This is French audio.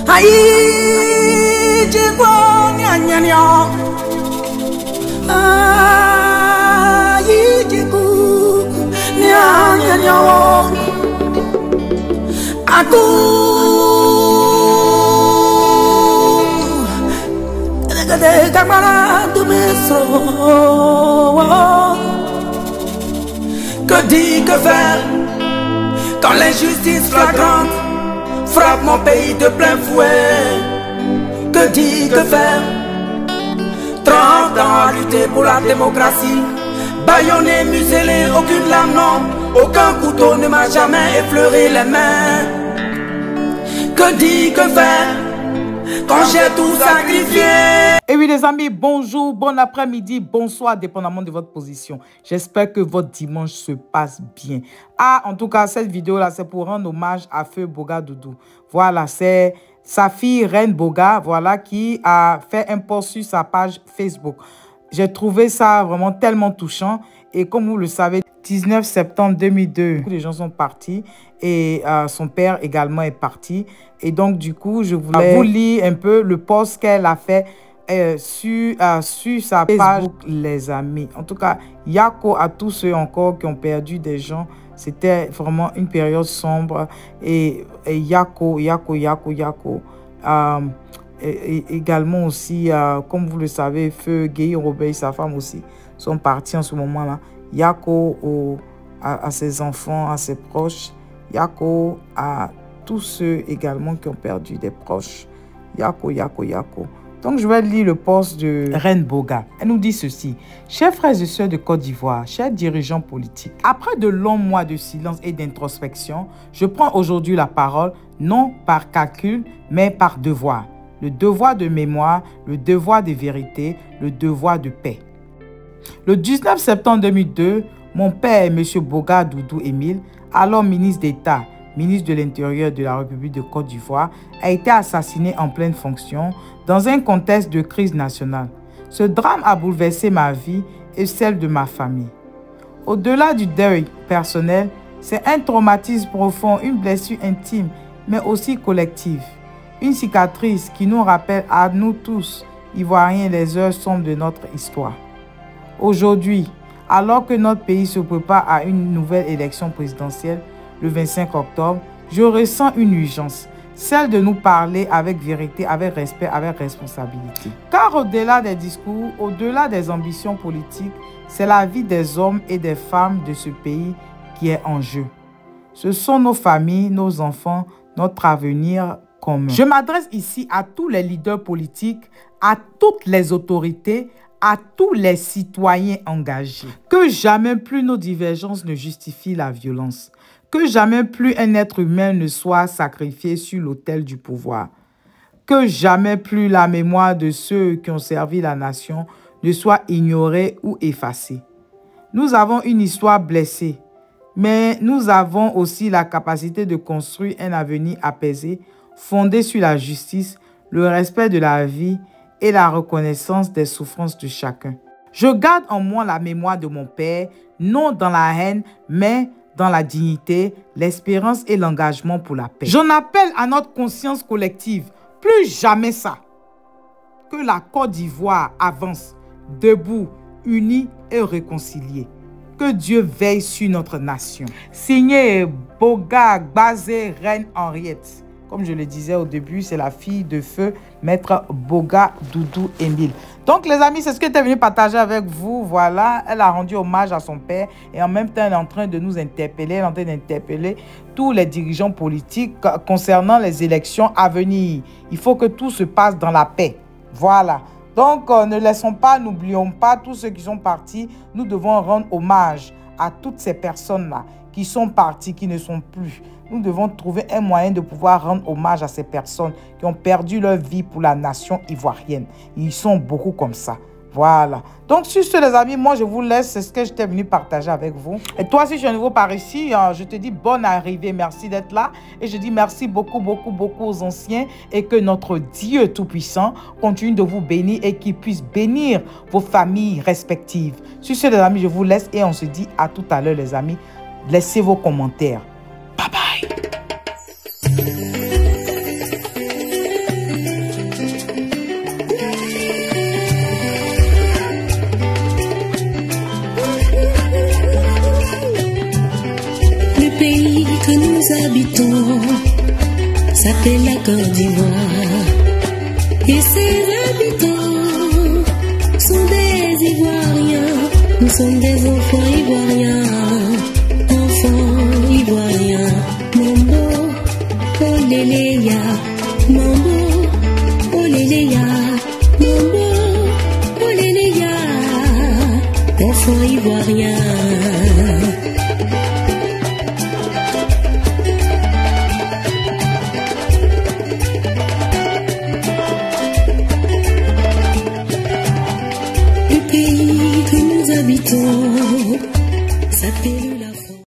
Aïe, Djeko, nya nya nya. Aïe, Djeko, nya nya nya. Des camarades de mes soeurs. Que dire, que faire quand l'injustice flagrante frappe mon pays de plein fouet? Que dire, que faire? 30 ans à lutter pour la démocratie, bâillonné, muselé, aucune lame, non, aucun couteau ne m'a jamais effleuré les mains. Que dire, que faire quand j'ai tout sacrifié? Et oui les amis, bonjour, bon après-midi, bonsoir, dépendamment de votre position. J'espère que votre dimanche se passe bien. Ah, en tout cas, cette vidéo-là, c'est pour rendre hommage à Feu Boga Doudou. Voilà, c'est sa fille Reine Boga, voilà, qui a fait un post sur sa page Facebook. J'ai trouvé ça vraiment tellement touchant. Et comme vous le savez, 19 septembre 2002, beaucoup de gens sont partis et son père également est parti. Et donc, du coup, je voulais vous lire un peu le post qu'elle a fait sur sa page Facebook, les amis. En tout cas, Yako à tous ceux encore qui ont perdu des gens. C'était vraiment une période sombre. Et Yako. Et également aussi, comme vous le savez, Feu, Guy Robert et sa femme aussi sont partis en ce moment-là. Yako à ses enfants, à ses proches. Yako à tous ceux également qui ont perdu des proches. Yako. Donc, je vais lire le post de Reine Boga. Elle nous dit ceci. Chers frères et sœurs de Côte d'Ivoire, chers dirigeants politiques, après de longs mois de silence et d'introspection, je prends aujourd'hui la parole, non par calcul, mais par devoir. Le devoir de mémoire, le devoir de vérité, le devoir de paix. Le 19 septembre 2002, mon père, M. Boga Doudou Émile, alors ministre d'État, ministre de l'Intérieur de la République de Côte d'Ivoire, a été assassiné en pleine fonction dans un contexte de crise nationale. Ce drame a bouleversé ma vie et celle de ma famille. Au-delà du deuil personnel, c'est un traumatisme profond, une blessure intime, mais aussi collective. Une cicatrice qui nous rappelle à nous tous, Ivoiriens, les heures sombres de notre histoire. Aujourd'hui, alors que notre pays se prépare à une nouvelle élection présidentielle, le 25 octobre, je ressens une urgence, celle de nous parler avec vérité, avec respect, avec responsabilité. Car au-delà des discours, au-delà des ambitions politiques, c'est la vie des hommes et des femmes de ce pays qui est en jeu. Ce sont nos familles, nos enfants, notre avenir commun. Je m'adresse ici à tous les leaders politiques, à toutes les autorités, à tous les citoyens engagés. Que jamais plus nos divergences ne justifient la violence. Que jamais plus un être humain ne soit sacrifié sur l'autel du pouvoir. Que jamais plus la mémoire de ceux qui ont servi la nation ne soit ignorée ou effacée. Nous avons une histoire blessée, mais nous avons aussi la capacité de construire un avenir apaisé, fondé sur la justice, le respect de la vie et la reconnaissance des souffrances de chacun. Je garde en moi la mémoire de mon père, non dans la haine, mais dans la dignité, l'espérance et l'engagement pour la paix. J'en appelle à notre conscience collective, plus jamais ça. Que la Côte d'Ivoire avance, debout, unie et réconciliée. Que Dieu veille sur notre nation. Signé Boga Gbazé Reine Henriette. Comme je le disais au début, c'est la fille de Feu, Maître Boga Doudou Émile. Donc, les amis, c'est ce que j'étais venu partager avec vous. Voilà, elle a rendu hommage à son père et en même temps, elle est en train de nous interpeller. Elle est en train d'interpeller tous les dirigeants politiques concernant les élections à venir. Il faut que tout se passe dans la paix. Voilà. Donc, ne laissons pas, n'oublions pas tous ceux qui sont partis. Nous devons rendre hommage à toutes ces personnes-là qui sont parties, qui ne sont plus. Nous devons trouver un moyen de pouvoir rendre hommage à ces personnes qui ont perdu leur vie pour la nation ivoirienne. Ils sont beaucoup comme ça. Voilà. Donc, sur ce, les amis, moi, je vous laisse. C'est ce que j'étais venu partager avec vous. Et toi, si tu es nouveau par ici, je te dis bonne arrivée. Merci d'être là. Et je dis merci beaucoup aux anciens. Et que notre Dieu Tout-Puissant continue de vous bénir et qu'il puisse bénir vos familles respectives. Sur ce, les amis, je vous laisse et on se dit à tout à l'heure, les amis. Laissez vos commentaires. Bye bye. Côte d'Ivoire. Et ses habitants sont des Ivoiriens. Nous sommes des enfants ivoiriens. Enfants ivoiriens. Mambo, oléléya. Mambo, oléléya. Mambo, oléléya. Enfants ivoiriens.